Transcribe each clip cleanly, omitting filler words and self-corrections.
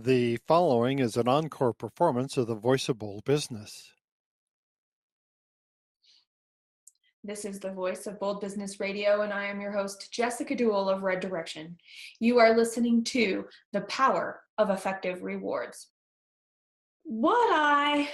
The following is an encore performance of the Voice of Bold Business. This is the Voice of Bold Business Radio, and I am your host, Jessica Dewell of Red Direction. You are listening to The Power of Effective Rewards. What I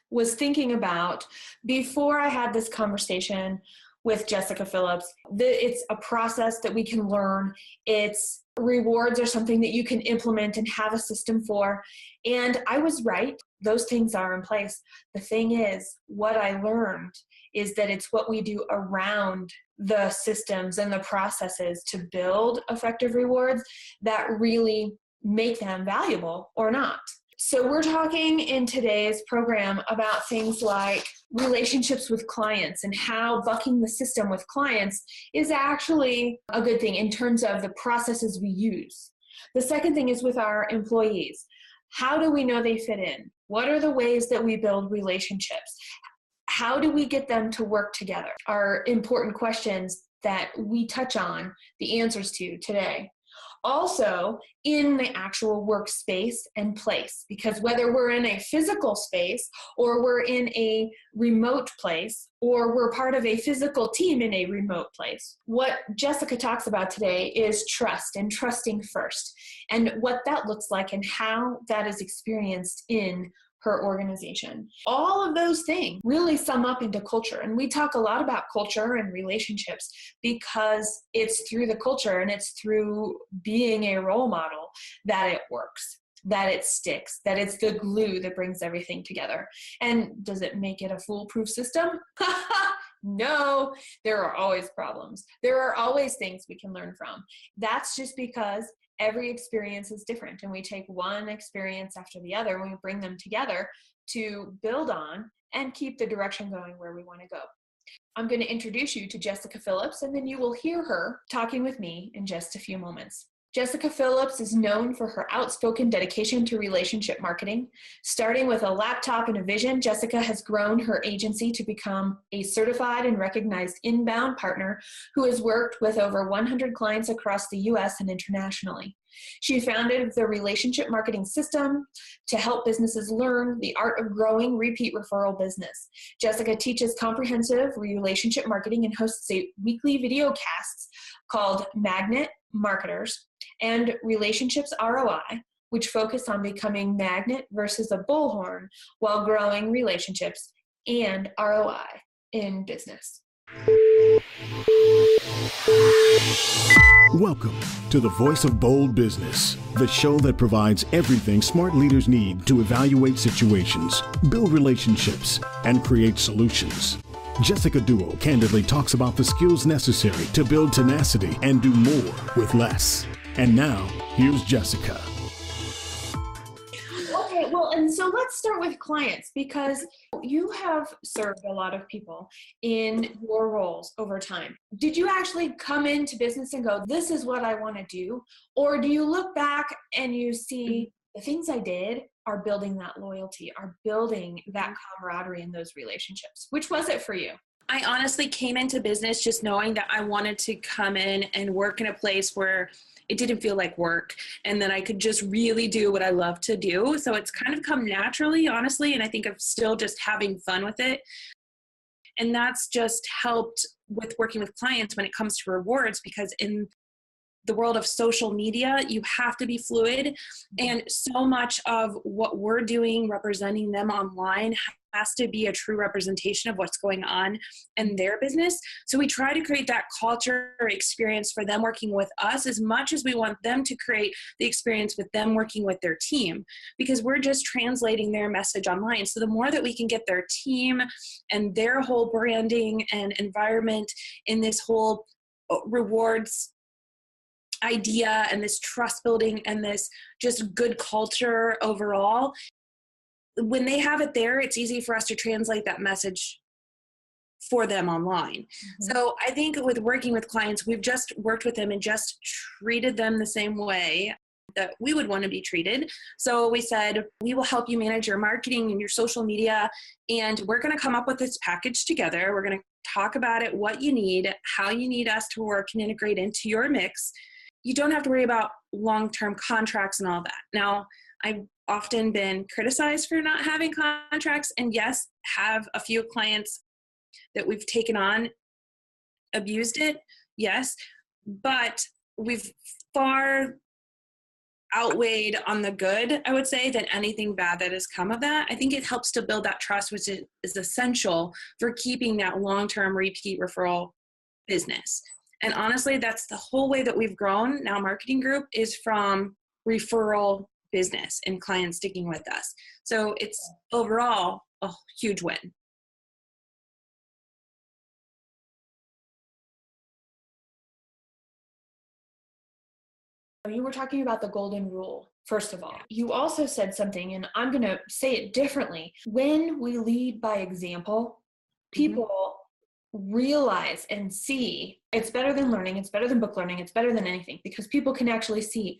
was thinking about before I had this conversation with Jessica Phillips, it's a process that we can learn. It's rewards are something that you can implement and have a system for. And I was right. Those things are in place. The thing is, what I learned is that it's what we do around the systems and the processes to build effective rewards that really make them valuable or not. So we're talking in today's program about things like relationships with clients and how bucking the system with clients is actually a good thing in terms of the processes we use. The second thing is with our employees. How do we know they fit in? What are the ways that we build relationships? How do we get them to work together? Are important questions that we touch on the answers to today. Also, in the actual workspace and place, because whether we're in a physical space or we're in a remote place or we're part of a physical team in a remote place, what Jessica talks about today is trust and trusting first and what that looks like and how that is experienced in her organization. All of those things really sum up into culture. And we talk a lot about culture and relationships because it's through the culture and it's through being a role model that it works, that it sticks, that it's the glue that brings everything together. And does it make it a foolproof system? No, there are always problems. There are always things we can learn from. That's just because every experience is different, and we take one experience after the other and we bring them together to build on and keep the direction going where we want to go. I'm going to introduce you to Jessica Phillips, and then you will hear her talking with me in just a few moments. Jessica Phillips is known for her outspoken dedication to relationship marketing. Starting with a laptop and a vision, Jessica has grown her agency to become a certified and recognized inbound partner who has worked with over 100 clients across the U.S. and internationally. She founded the Relationship Marketing System to help businesses learn the art of growing repeat referral business. Jessica teaches comprehensive relationship marketing and hosts a weekly video casts called Magnet Marketers and Relationships ROI, which focus on becoming magnet versus a bullhorn while growing relationships and ROI in business. Welcome to the Voice of Bold Business, the show that provides everything smart leaders need to evaluate situations, build relationships, and create solutions. Jessica Dewell candidly talks about the skills necessary to build tenacity and do more with less. And now, here's Jessica. Okay, well, and so let's start with clients, because you have served a lot of people in your roles over time. Did you actually come into business and go, this is what I want to do? Or do you look back and you see the things I did are building that loyalty, are building that camaraderie in those relationships? Which was it for you? I honestly came into business just knowing that I wanted to come in and work in a place where it didn't feel like work, and then I could just really do what I love to do. So it's kind of come naturally, honestly, and I think I'm still just having fun with it. And that's just helped with working with clients when it comes to rewards, because in the world of social media, you have to be fluid, and so much of what we're doing representing them online has to be a true representation of what's going on in their business. So we try to create that culture experience for them working with us as much as we want them to create the experience with them working with their team, because we're just translating their message online. So the more that we can get their team and their whole branding and environment in this whole rewards idea and this trust building and this just good culture overall, when they have it there, it's easy for us to translate that message for them online. Mm-hmm. So I think with working with clients, we've just worked with them and just treated them the same way that we would want to be treated. So we said, we will help you manage your marketing and your social media, and we're going to come up with this package together. We're going to talk about it, what you need, how you need us to work and integrate into your mix. You don't have to worry about long-term contracts and all that. Now, I've often been criticized for not having contracts, and yes, have a few clients that we've taken on abused it, yes, but we've far outweighed on the good, I would say, than anything bad that has come of that. I think it helps to build that trust, which is essential for keeping that long-term repeat referral business. And honestly, that's the whole way that we've grown now. Marketing Group is from referral business and clients sticking with us. So it's overall a huge win. You were talking about the golden rule, first of all. You also said something, and I'm going to say it differently. When we lead by example, people realize and see it's better than learning, it's better than book learning, it's better than anything, because people can actually see,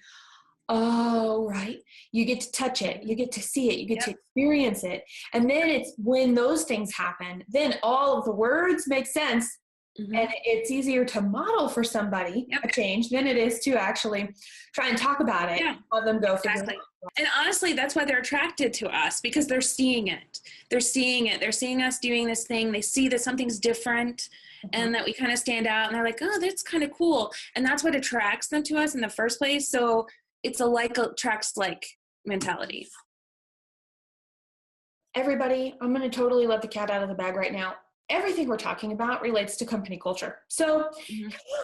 oh, right, you get to touch it, you get to see it, you get to experience it. And then it's when those things happen, then all of the words make sense. And it's easier to model for somebody a change than it is to actually try and talk about it, have them go figure it out. And honestly, that's why they're attracted to us, because they're seeing it. They're seeing it. They're seeing us doing this thing. They see that something's different and that we kind of stand out, and they're like, oh, that's kind of cool. And that's what attracts them to us in the first place. So it's a like attracts like mentality. Everybody, I'm going to totally let the cat out of the bag right now. Everything we're talking about relates to company culture. So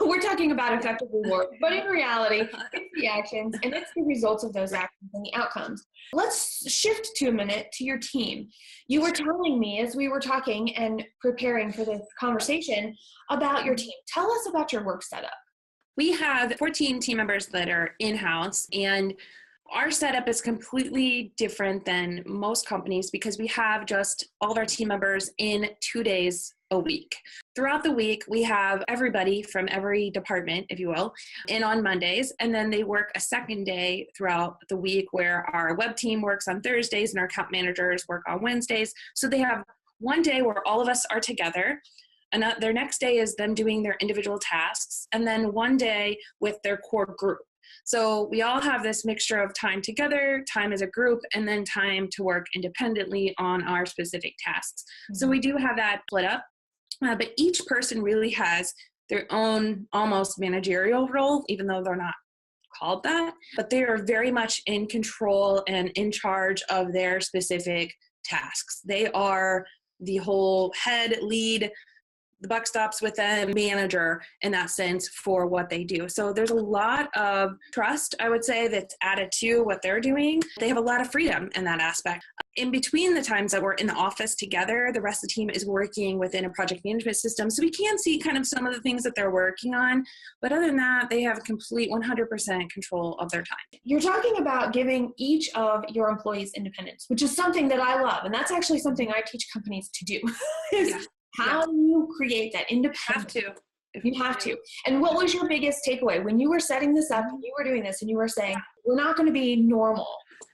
we're talking about effective reward, but in reality, it's the actions and it's the results of those actions and the outcomes. Let's shift to a minute to your team. You were telling me as we were talking and preparing for this conversation about your team. Tell us about your work setup. We have 14 team members that are in-house, and our setup is completely different than most companies because we have just all of our team members in 2 days a week. Throughout the week, we have everybody from every department, if you will, in on Mondays, and then they work a second day throughout the week where our web team works on Thursdays and our account managers work on Wednesdays. So they have one day where all of us are together, and their next day is them doing their individual tasks, and then one day with their core group. So we all have this mixture of time together, time as a group, and then time to work independently on our specific tasks. So we do have that split up, but each person really has their own almost managerial role, even though they're not called that, but they are very much in control and in charge of their specific tasks. They are the whole head, lead, the buck stops with them, manager in that sense for what they do. So there's a lot of trust, I would say, that's added to what they're doing. They have a lot of freedom in that aspect. In between the times that we're in the office together, the rest of the team is working within a project management system. So we can see kind of some of the things that they're working on. But other than that, they have complete 100% control of their time. You're talking about giving each of your employees independence, which is something that I love. And that's actually something I teach companies to do. How do you create that independence? You have to. And what was your biggest takeaway when you were setting this up and you were doing this and you were saying, we're not going to be normal?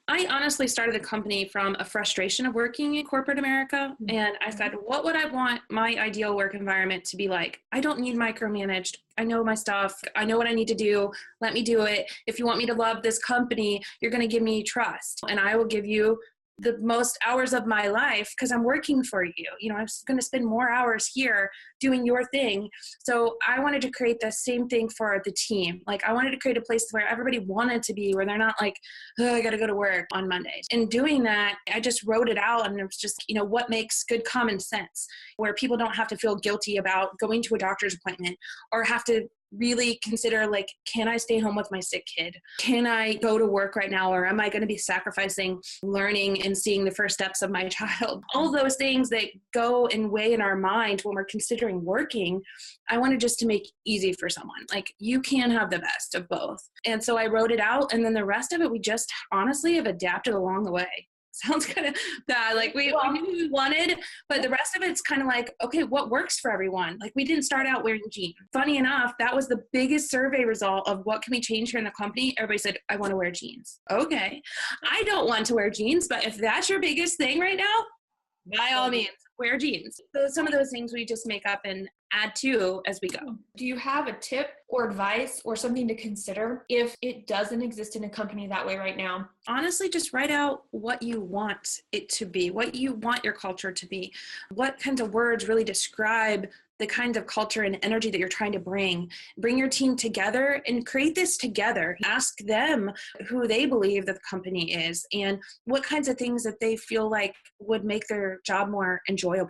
I honestly started the company from a frustration of working in corporate America. And I said, what would I want my ideal work environment to be like? I don't need micromanaged. I know my stuff. I know what I need to do. Let me do it. If you want me to love this company, you're going to give me trust. And I will give you the most hours of my life because I'm working for you. You know, I'm going to spend more hours here doing your thing. So I wanted to create the same thing for the team. Like I wanted to create a place where everybody wanted to be, where they're not like, oh, I got to go to work on Mondays. And doing that, I just wrote it out, and it was just, you know, what makes good common sense, where people don't have to feel guilty about going to a doctor's appointment or have to really consider, like, can I stay home with my sick kid? Can I go to work right now? Or am I going to be sacrificing learning and seeing the first steps of my child? All those things that go and weigh in our mind when we're considering working, I wanted just to make easy for someone. Like, you can have the best of both. And so I wrote it out, and then the rest of it, we just honestly have adapted along the way. Sounds kind of bad. Like we knew what we wanted, but the rest of it's kind of like, okay, what works for everyone? Like we didn't start out wearing jeans. Funny enough, that was the biggest survey result of what can we change here in the company. Everybody said, I want to wear jeans. Okay. I don't want to wear jeans, but if that's your biggest thing right now, by all means, wear jeans. So some of those things we just make up and add to as we go. Do you have a tip or advice or something to consider if it doesn't exist in a company that way right now? Honestly, just write out what you want it to be, what you want your culture to be, what kinds of words really describe the kind of culture and energy that you're trying to bring. Bring your team together and create this together. Ask them who they believe that the company is and what kinds of things that they feel like would make their job more enjoyable.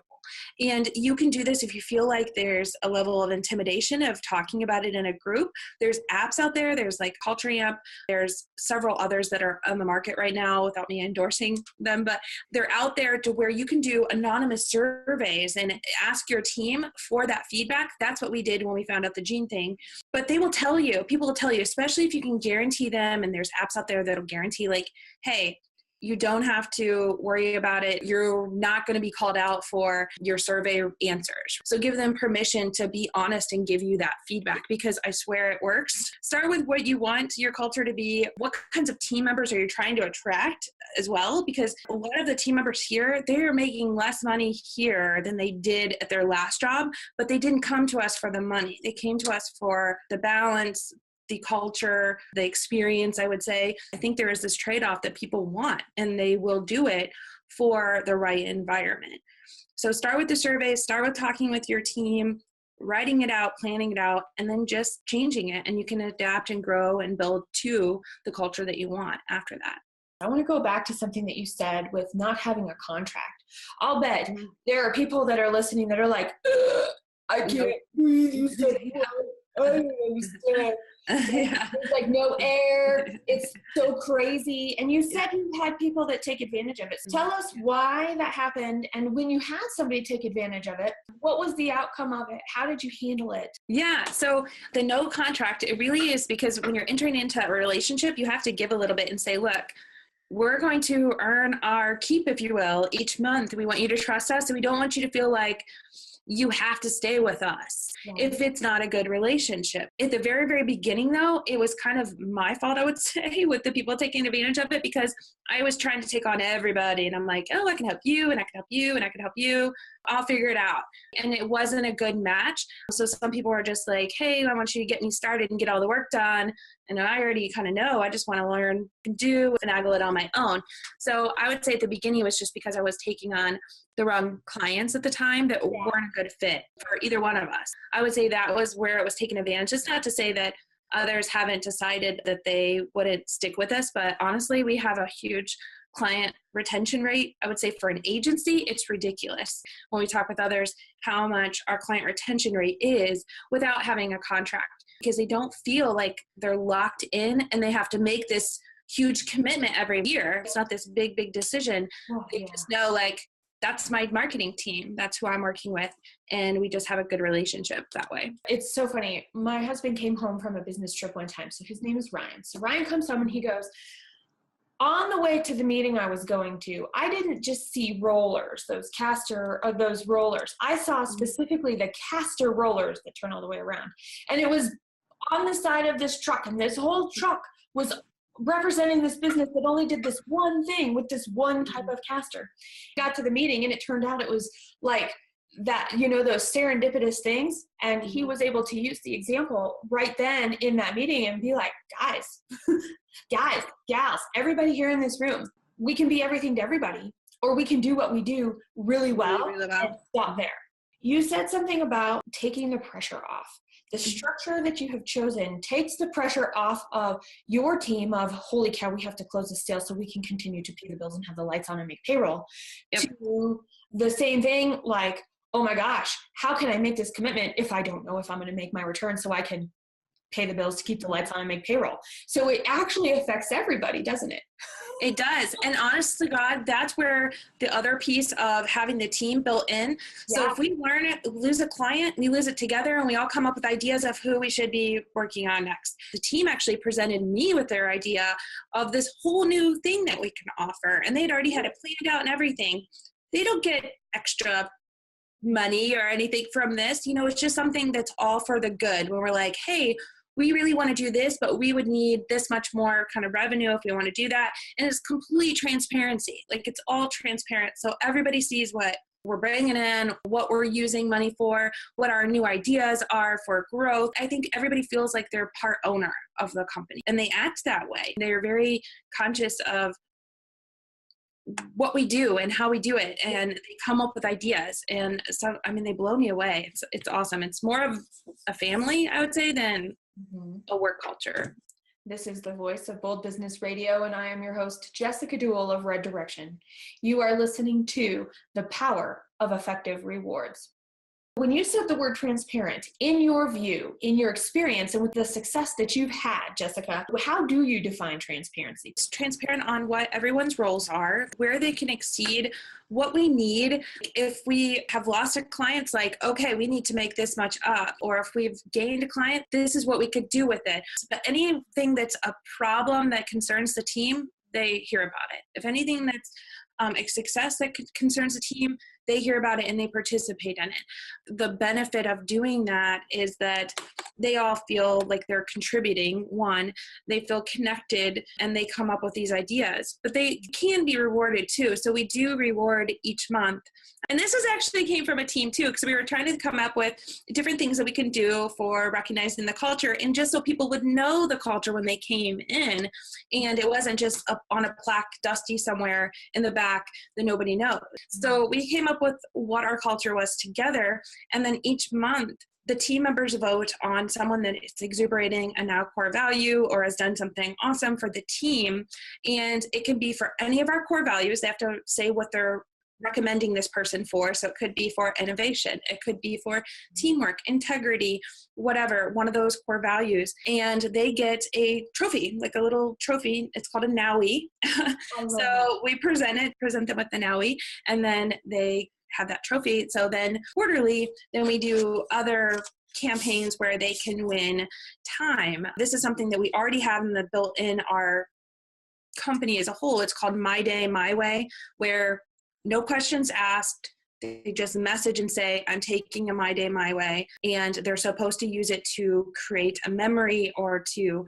And you can do this if you feel like there's a level of intimidation of talking about it in a group. There's apps out there. There's like Culture Amp. There's several others that are on the market right now without me endorsing them, but they're out there to where you can do anonymous surveys and ask your team for that feedback. That's what we did when we found out the gene thing. But they will tell you, people will tell you, especially if you can guarantee them, and there's apps out there that'll guarantee like, hey, you don't have to worry about it. You're not going to be called out for your survey answers. So give them permission to be honest and give you that feedback, because I swear it works. Start with what you want your culture to be. What kinds of team members are you trying to attract as well? Because a lot of the team members here, they're making less money here than they did at their last job, but they didn't come to us for the money. They came to us for the balance, the culture, the experience, I would say. I think there is this trade-off that people want, and they will do it for the right environment. So start with the surveys, start with talking with your team, writing it out, planning it out, and then just changing it. And you can adapt and grow and build to the culture that you want after that. I want to go back to something that you said with not having a contract. I'll bet there are people that are listening that are like, I can't breathe. You said, I don't understand. Yeah. There's like no air. It's so crazy. And you said you had people that take advantage of it. So tell us why that happened. And when you had somebody take advantage of it, what was the outcome of it? How did you handle it? Yeah. So the no contract, it really is because when you're entering into that relationship, you have to give a little bit and say, look, we're going to earn our keep, if you will, each month. We want you to trust us. And we don't want you to feel like you have to stay with us if it's not a good relationship. At the very, very beginning, though, it was kind of my fault, I would say, with the people taking advantage of it, because I was trying to take on everybody. And I'm like, oh, I can help you, and I can help you, and I can help you. I'll figure it out. And it wasn't a good match. So some people are just like, hey, I want you to get me started and get all the work done. And I already kind of know, I just want to learn and do and finagle it on my own. So I would say at the beginning, it was just because I was taking on the wrong clients at the time that weren't a good fit for either one of us. I would say that was where it was taken advantage. It's not to say that others haven't decided that they wouldn't stick with us, but honestly, we have a huge client retention rate. I would say for an agency, it's ridiculous when we talk with others how much our client retention rate is without having a contract, because they don't feel like they're locked in and they have to make this huge commitment every year. It's not this big, big decision. They just know, like, that's my marketing team. That's who I'm working with. And we just have a good relationship that way. It's so funny. My husband came home from a business trip one time. So his name is Ryan. So Ryan comes home and he goes, on the way to the meeting I was going to, I didn't just see rollers, those rollers. I saw specifically the caster rollers that turn all the way around. And it was on the side of this truck. And this whole truck was representing this business that only did this one thing with this one type of caster. Got to the meeting and it turned out it was like that, those serendipitous things. And he was able to use the example right then in that meeting and be like, guys, gals, everybody here in this room, we can be everything to everybody, or we can do what we do really well, and stop there. You said something about taking the pressure off. The structure that you have chosen takes the pressure off of your team of, holy cow, we have to close the sale so we can continue to pay the bills and have the lights on and make payroll. To the same thing, like, oh my gosh, how can I make this commitment if I don't know if I'm going to make my return so I can pay the bills to keep the lights on and make payroll? So it actually affects everybody, doesn't it? It does. And honestly, God, that's where the other piece of having the team built in. So if we lose a client, we lose it together and we all come up with ideas of who we should be working on next. The team actually presented me with their idea of this whole new thing that we can offer. And they'd already had it planned out and everything. They don't get extra money or anything from this. It's just something that's all for the good. When we're like, hey, we really want to do this, but we would need this much more kind of revenue if we want to do that. And it's complete transparency. Like, it's all transparent. So everybody sees what we're bringing in, what we're using money for, what our new ideas are for growth. I think everybody feels like they're part owner of the company and they act that way. They're very conscious of what we do and how we do it, and they come up with ideas, and so they blow me away. It's awesome. It's more of a family, I would say, than a work culture. This is the voice of Bold Business Radio, and I am your host, Jessica Dewell of Red Direction. You are listening to The Power of Effective Rewards. When you said the word transparent, in your view, in your experience, and with the success that you've had, Jessica, how do you define transparency? It's transparent on what everyone's roles are, where they can exceed, what we need. If we have lost a client, like, okay, we need to make this much up. Or if we've gained a client, this is what we could do with it. But anything that's a problem that concerns the team, they hear about it. If anything that's a success that concerns the team, they hear about it and they participate in it. The benefit of doing that is that they all feel like they're contributing. One, they feel connected and they come up with these ideas, but they can be rewarded too. So we do reward each month. And this actually came from a team too, because we were trying to come up with different things that we can do for recognizing the culture, and just so people would know the culture when they came in, and it wasn't just up on a plaque dusty somewhere in the back that nobody knows. So we came up with what our culture was together, and then each month the team members vote on someone that is exuberating a now core value or has done something awesome for the team. And it can be for any of our core values. They have to say what they're recommending this person for. So it could be for innovation. It could be for teamwork, integrity, whatever, one of those core values. And they get a trophy, like a little trophy. It's called a Nowie. So we present them with the Nowie, and then they have that trophy. So then quarterly, then we do other campaigns where they can win time. This is something that we already have built in our company as a whole. It's called My Day, My Way, where no questions asked. They just message and say, I'm taking a My Day, My Way. And they're supposed to use it to create a memory or to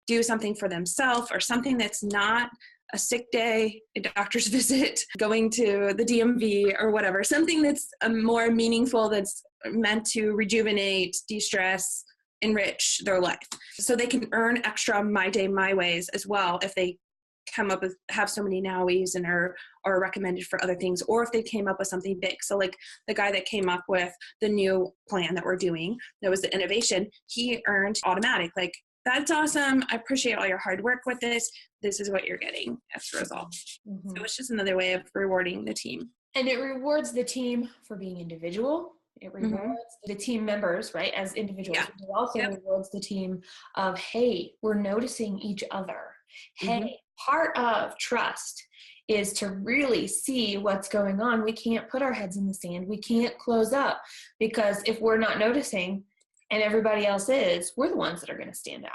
do something for themselves, or something that's not a sick day, a doctor's visit, going to the DMV or whatever, something that's more meaningful, that's meant to rejuvenate, de-stress, enrich their life. So they can earn extra My Day, My Ways as well if they come up with, have so many Nowies and are recommended for other things, or if they came up with something big. So like the guy that came up with the new plan that we're doing, that was the innovation, he earned automatic, like, that's awesome. I appreciate all your hard work with this. This is what you're getting as a result. So it's just another way of rewarding the team. And it rewards the team for being individual. It rewards the team members, right, as individuals. Yeah. It also rewards the team of, hey, we're noticing each other. Hey, part of trust is to really see what's going on. We can't put our heads in the sand. We can't close up, because if we're not noticing and everybody else is, we're the ones that are going to stand out.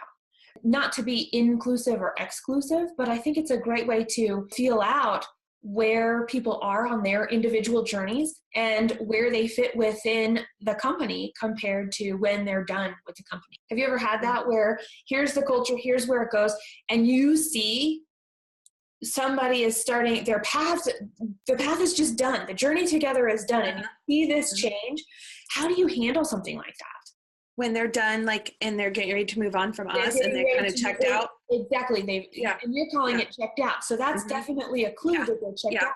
Not to be inclusive or exclusive, but I think it's a great way to feel out where people are on their individual journeys and where they fit within the company compared to when they're done with the company. Have you ever had that, where here's the culture, here's where it goes, and you see somebody is starting the path is just done. The journey together is done, and you see this change. How do you handle something like that? When they're done, like, and they're getting ready to move on from us, and they're kind of checked out. Exactly. And you're calling it checked out. So that's definitely a clue that they're checked out.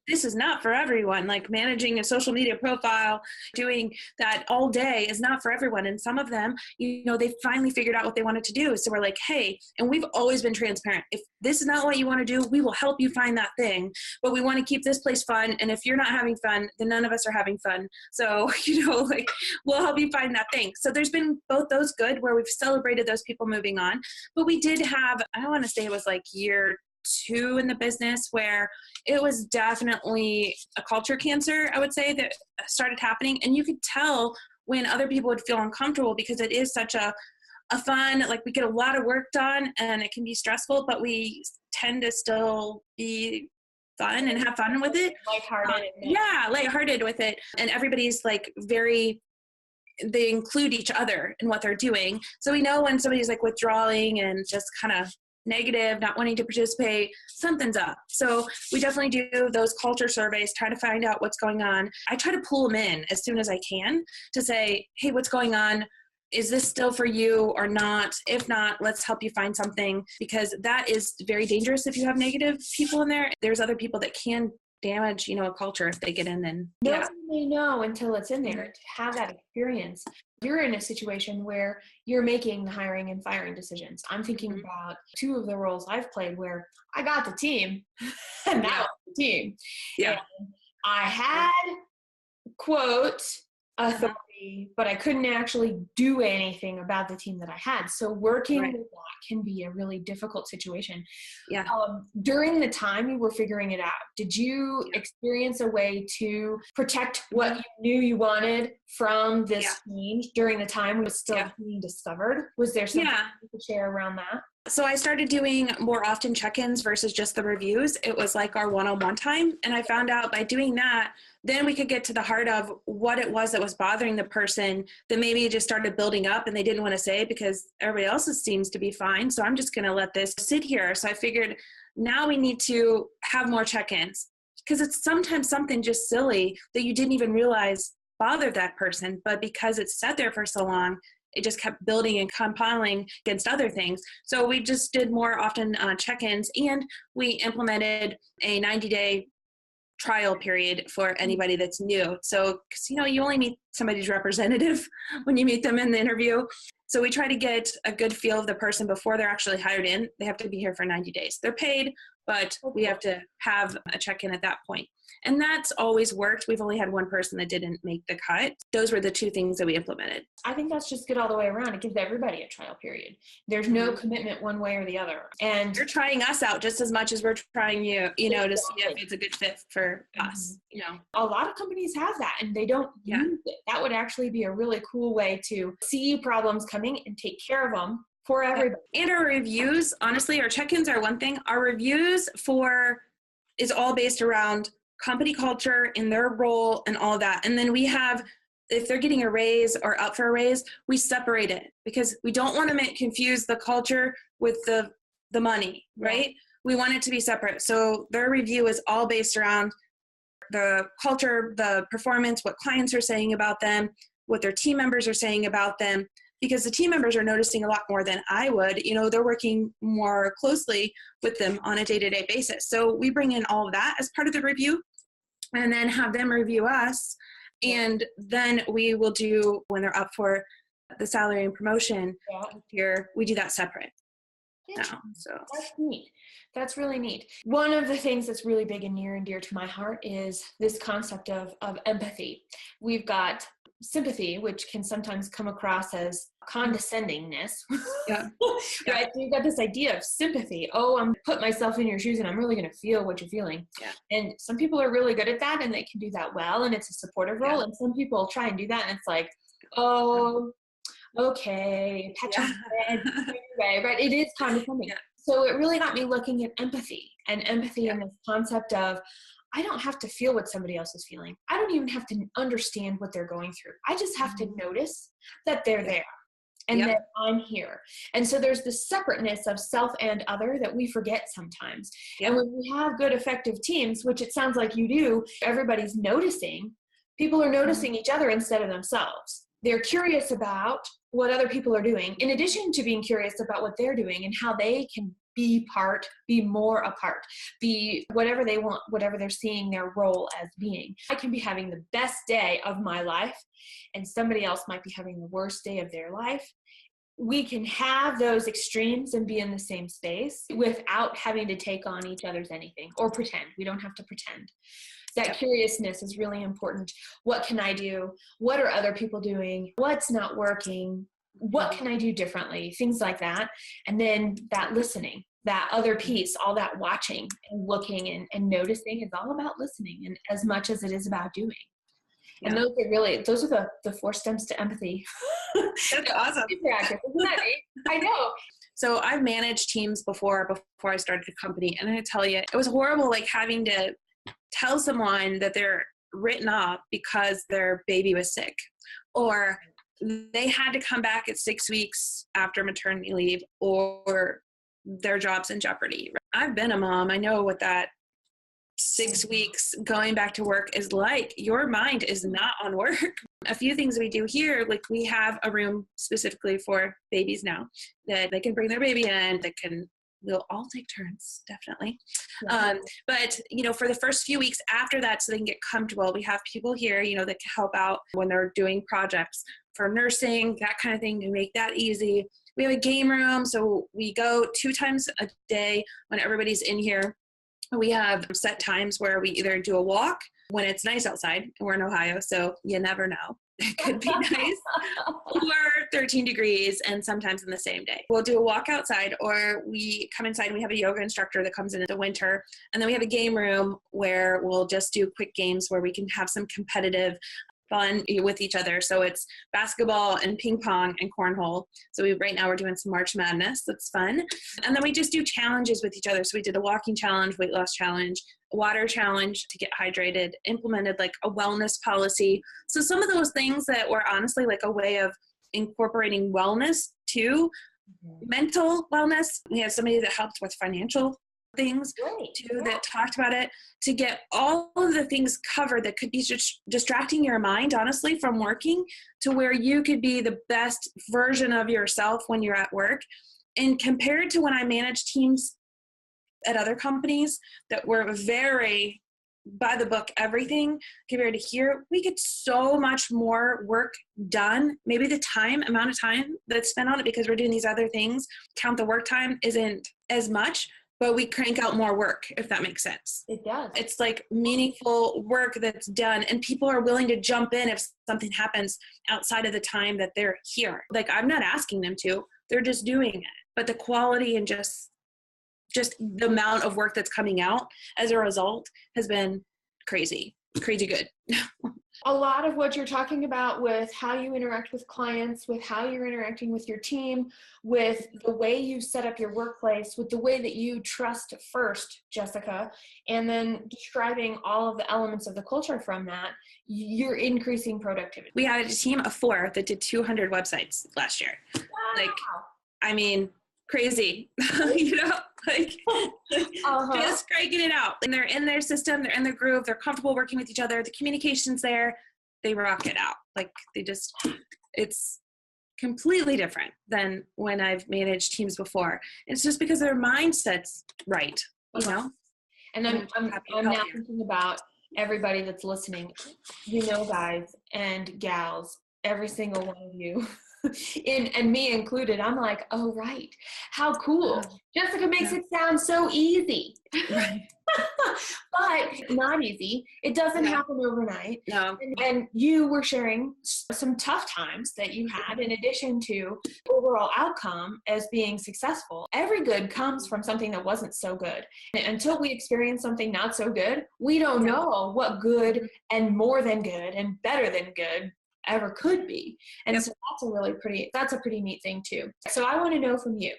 This is not for everyone. Like, managing a social media profile, doing that all day is not for everyone. And some of them, they finally figured out what they wanted to do. So we're like, hey, and we've always been transparent. If this is not what you want to do, we will help you find that thing. But we want to keep this place fun. And if you're not having fun, then none of us are having fun. So, we'll help you find that thing. So there's been both those good, where we've celebrated those people moving on. But we did have, I want to say it was like year 2 in the business, where it was definitely a culture cancer, I would say, that started happening. And you could tell when other people would feel uncomfortable, because it is such a fun, like, we get a lot of work done and it can be stressful, but we tend to still be fun and have fun with it. Lighthearted. Lighthearted with it. And everybody's like they include each other in what they're doing. So we know when somebody's like withdrawing and just kind of negative, not wanting to participate, something's up. So we definitely do those culture surveys, try to find out what's going on. I try to pull them in as soon as I can to say, hey, what's going on? Is this still for you or not? If not, let's help you find something, because that is very dangerous. If you have negative people in there, there's other people that can damage, a culture if they get in. Then nobody may know until it's in there. To have that experience, you're in a situation where you're making the hiring and firing decisions. I'm thinking about two of the roles I've played where I got the team and that was the team. Yeah. And I had, quote, authority, but I couldn't actually do anything about the team that I had. So working with that can be a really difficult situation. Yeah. During the time you were figuring it out, did you experience a way to protect what you knew you wanted from this change during the time it was still being discovered? Was there something you could share around that? So I started doing more often check-ins versus just the reviews. It was like our one-on-one time. And I found out by doing that, then we could get to the heart of what it was that was bothering the person that maybe it just started building up and they didn't want to say it because everybody else's seems to be fine. So I'm just going to let this sit here. So I figured now we need to have more check-ins, because it's sometimes something just silly that you didn't even realize bothered that person. But because it's sat there for so long, it just kept building and compiling against other things. So we just did more often check-ins, and we implemented a 90-day trial period for anybody that's new. So, because, you only meet somebody's representative when you meet them in the interview. So we try to get a good feel of the person before they're actually hired in. They have to be here for 90 days. They're paid, but we have to have a check-in at that point. And that's always worked. We've only had one person that didn't make the cut. Those were the two things that we implemented. I think that's just good all the way around. It gives everybody a trial period. There's no commitment one way or the other. And you're trying us out just as much as we're trying you, to see if it's a good fit for us, A lot of companies have that and they don't use it. That would actually be a really cool way to see problems coming and take care of them for everybody. And our reviews, honestly, our check-ins are one thing. Our reviews is all based around company culture and their role and all that. And then we have, if they're getting a raise or up for a raise, we separate it because we don't want to confuse the culture with the money, right? We want it to be separate. So their review is all based around the culture, the performance, what clients are saying about them, what their team members are saying about them, because the team members are noticing a lot more than I would. They're working more closely with them on a day-to-day basis. So we bring in all of that as part of the review and then have them review us. And then we will do, when they're up for the salary and promotion here, we do that separate now. So that's neat. That's really neat. One of the things that's really big and near and dear to my heart is this concept of empathy. We've got sympathy, which can sometimes come across as condescendingness. Right? So you've got this idea of sympathy. Oh, I'm put myself in your shoes and I'm really going to feel what you're feeling. And some people are really good at that and they can do that well. And it's a supportive role. And some people try and do that. And it's like, oh, okay, pat your head, right? It is condescending. So it really got me looking at empathy and empathy in this concept of, I don't have to feel what somebody else is feeling. I don't even have to understand what they're going through. I just have to notice that they're there and that I'm here. And so there's this separateness of self and other that we forget sometimes. And when we have good, effective teams, which it sounds like you do, everybody's noticing. People are noticing each other instead of themselves. They're curious about what other people are doing, in addition to being curious about what they're doing and how they can be more a part, be whatever they want, whatever they're seeing their role as being. I can be having the best day of my life and somebody else might be having the worst day of their life. We can have those extremes and be in the same space without having to take on each other's anything or pretend. We don't have to pretend. That curiousness is really important. What can I do? What are other people doing? What's not working? What can I do differently? Things like that. And then that listening, that other piece, all that watching and looking and noticing is all about listening, and as much as it is about doing. And those are the 4 steps to empathy. That's awesome. Isn't that neat? I know. So I've managed teams before I started a company, and I tell you, it was horrible, like having to tell someone that they're written up because their baby was sick, or they had to come back at 6 weeks after maternity leave, or their job's in jeopardy. I've been a mom. I know what that 6 weeks going back to work is like. Your mind is not on work. A few things we do here, like we have a room specifically for babies now that they can bring their baby in, we'll all take turns, definitely. Yeah. But, for the first few weeks after that, so they can get comfortable, we have people here, that can help out when they're doing projects for nursing, that kind of thing, to make that easy. We have a game room, so we go 2 times a day when everybody's in here. We have set times where we either do a walk when it's nice outside, and we're in Ohio, so you never know. It could be nice, or 13 degrees, and sometimes in the same day. We'll do a walk outside, or we come inside and we have a yoga instructor that comes in the winter. And then we have a game room where we'll just do quick games where we can have some competitive fun with each other. So it's basketball and ping pong and cornhole. So right now we're doing some March Madness. That's fun. And then we just do challenges with each other. So we did a walking challenge, weight loss challenge, water challenge to get hydrated, implemented like a wellness policy. So some of those things that were honestly like a way of incorporating wellness to mental wellness. We have somebody that helped with financial things too, that talked about it, to get all of the things covered that could be just distracting your mind, honestly, from working, to where you could be the best version of yourself when you're at work. And compared to when I managed teams at other companies that were very by the book, everything, compared to here, we get so much more work done. Maybe the amount of time that's spent on it, because we're doing these other things, count the work time, isn't as much, but we crank out more work, if that makes sense. It does. It's like meaningful work that's done, and people are willing to jump in if something happens outside of the time that they're here. Like, I'm not asking them to, they're just doing it. But the quality and just the amount of work that's coming out as a result has been crazy good. A lot of what you're talking about with how you interact with clients, with how you're interacting with your team, with the way you set up your workplace, with the way that you trust first, Jessica, and then describing all of the elements of the culture from that, you're increasing productivity. We had a team of 4 that did 200 websites last year. Wow. Like, I mean, crazy, just cranking it out. And they're in their system, they're in their groove, they're comfortable working with each other, the communication's there, they rock it out. Like, it's completely different than when I've managed teams before. It's just because their mindset's right, And I'm now thinking about everybody that's listening, guys and gals, every single one of you. And me included, I'm like, oh, right. How cool. Jessica makes it sound so easy. Right. But not easy. It doesn't happen overnight. No. And you were sharing some tough times that you had in addition to overall outcome as being successful. Every good comes from something that wasn't so good. And until we experience something not so good, we don't know what good and more than good and better than good ever could be. And so that's a pretty neat thing too. So I want to know from you,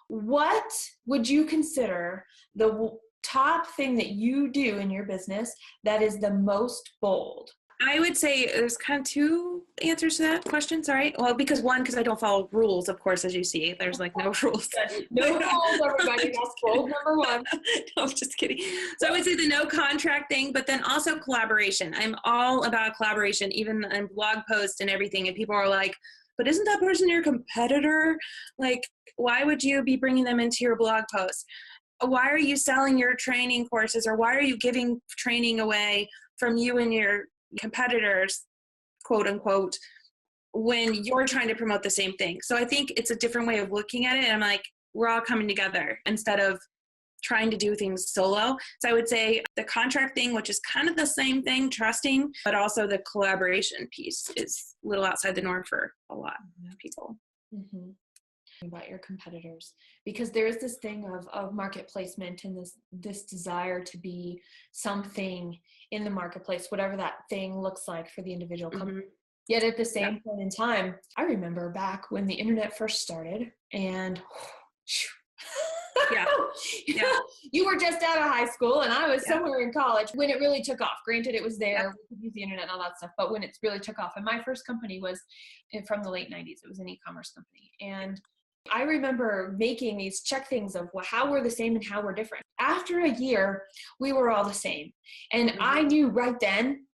what would you consider the top thing that you do in your business that is the most bold? I would say there's kind of 2 answers to that question. Sorry. Well, because I don't follow rules, of course, as you see. There's like no rules. No rules, everybody. That's goal number 1. No, I'm just kidding. So I would say the no contract thing, but then also collaboration. I'm all about collaboration, even in blog posts and everything. And people are like, but isn't that person your competitor? Like, why would you be bringing them into your blog post? Why are you selling your training courses, or why are you giving training away from you and your competitors, quote unquote, when you're trying to promote the same thing? So I think it's a different way of looking at it. And I'm like, we're all coming together instead of trying to do things solo. So I would say the contract thing, which is kind of the same thing, trusting, but also the collaboration piece is a little outside the norm for a lot of people. Mm-hmm. About your competitors, because there is this thing of market placement and this desire to be something in the marketplace, whatever that thing looks like for the individual company. Mm-hmm. Yet at the same point in time, I remember back when the internet first started, and you were just out of high school and I was somewhere in college when it really took off. Granted, it was there, we could use the internet and all that stuff, but when it really took off, and my first company was from the late 90s, it was an e-commerce company, and I remember making these check things of how we're the same and how we're different. After a year, we were all the same. And I knew right then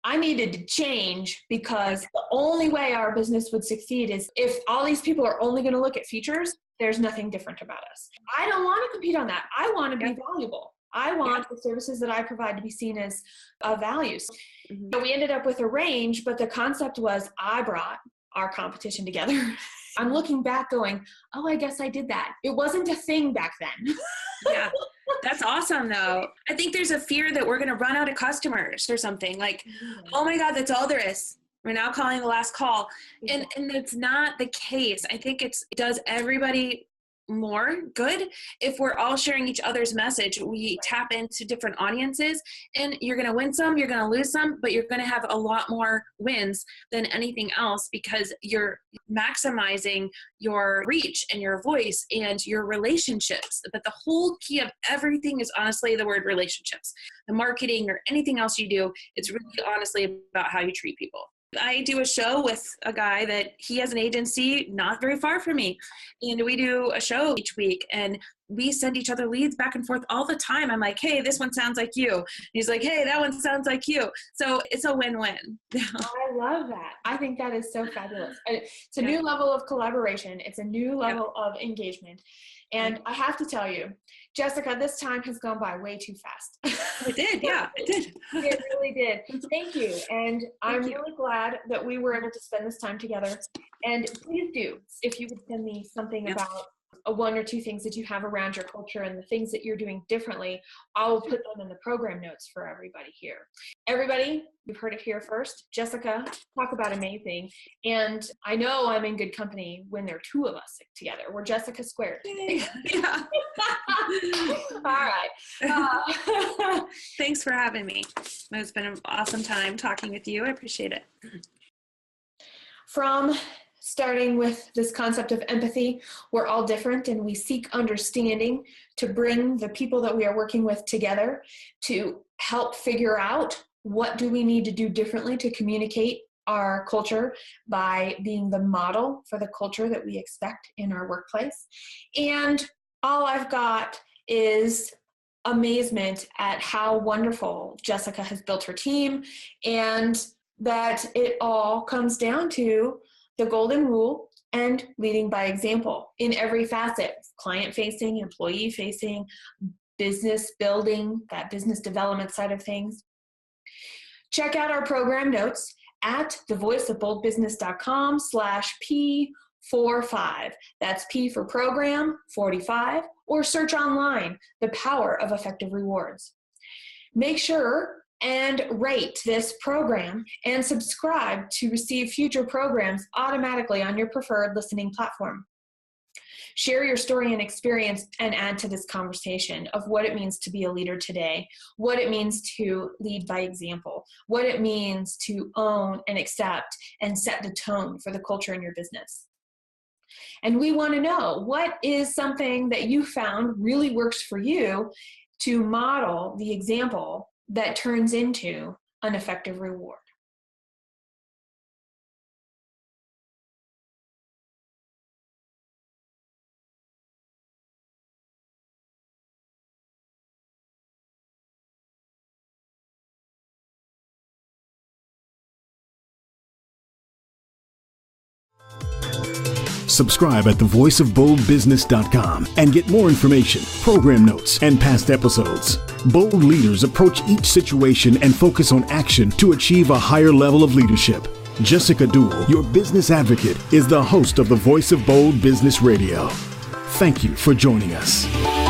I needed to change, because the only way our business would succeed is if all these people are only going to look at features, there's nothing different about us. I don't want to compete on that. I want to be valuable. I want the services that I provide to be seen as of value. So we ended up with a range, but the concept was I brought our competition together. I'm looking back going, oh, I guess I did that. It wasn't a thing back then. Yeah, that's awesome though. I think there's a fear that we're going to run out of customers or something, like, oh my God, that's all there is. We're now calling the last call. And it's not the case. I think it does everybody more good if we're all sharing each other's message. We tap into different audiences, and you're going to win some, you're going to lose some, but you're going to have a lot more wins than anything else, because you're maximizing your reach and your voice and your relationships. But the whole key of everything is honestly the word relationships. The marketing or anything else you do, it's really honestly about how you treat people. I do a show with a guy that he has an agency not very far from me, and we do a show each week, and we send each other leads back and forth all the time. I'm like, hey, this one sounds like you. And he's like, hey, that one sounds like you. So it's a win-win. I love that. I think that is so fabulous. It's a new level of collaboration. It's a new level of engagement. And I have to tell you, Jessica, this time has gone by way too fast. It did, yeah, it did. It really did. Thank you. And I'm really glad that we were able to spend this time together. And please do, if you could send me something about one or two things that you have around your culture and the things that you're doing differently, I will put them in the program notes for everybody here. Everybody, you've heard it here first. Jessica, talk about amazing. And I know I'm in good company when there are two of us together. We're Jessica squared. Yeah. All right. Thanks for having me. It's been an awesome time talking with you. I appreciate it. From starting with this concept of empathy, we're all different, and we seek understanding to bring the people that we are working with together to help figure out what do we need to do differently to communicate our culture by being the model for the culture that we expect in our workplace. And all I've got is amazement at how wonderful Jessica has built her team, and that it all comes down to the golden rule and leading by example in every facet: client-facing, employee-facing, business building, that business development side of things. Check out our program notes at thevoiceofboldbusiness.com/P45. That's P for program 45, or search online, The Power of Effective Rewards. Make sure and rate this program and subscribe to receive future programs automatically on your preferred listening platform. Share your story and experience and add to this conversation of what it means to be a leader today, what it means to lead by example, what it means to own and accept and set the tone for the culture in your business. And we want to know, what is something that you found really works for you to model the example that turns into an effective reward. Subscribe at thevoiceofboldbusiness.com and get more information, program notes, and past episodes. Bold leaders approach each situation and focus on action to achieve a higher level of leadership. Jessica Dewell, your business advocate, is the host of the Voice of Bold Business Radio. Thank you for joining us.